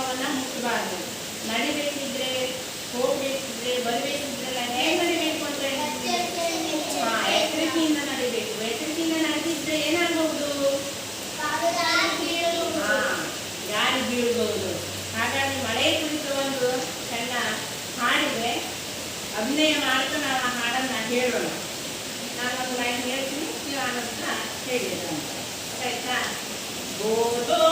ಜಾಗವನ್ನ ಮುಟ್ಟಬಾರ್ದು. ನಡಿಬೇಕಿದ್ರೆ, ಹೋಗ್ಬೇಕಿದ್ರೆ, ಬರ್ಬೇಕಿದ್ರೆಲ್ಲ ಹೇಗೆ ನಡಿಬೇಕು ಅಂತ ಎಚ್ಚರಿಕೆಯಿಂದ ನಡಿಬೇಕು. ಎಚ್ಚರಿಕೆಯಿಂದ ನಡೆದಿದ್ರೆ ಏನಾಗಬಹುದು? ಯಾರು ಬೀಳ್ಬಹುದು. ಹಾಗಾಗಿ ಮಳೆ ಕುರಿತು ಒಂದು ಸಣ್ಣ ಹಾಡಿದೆ, ಅಭಿನಯ ಮಾಡ್ತಾ ನಾವು ಆ ಹಾಡನ್ನ ಹೇಳೋಣ. ನಾನೊಂದು ಲೈನ್ ಹೇಳ್ತೀನಿ, ನೀವು ಆನಂತರ ಹೇಳಿದ ಆಯ್ತಾ? ಗೋಧೋ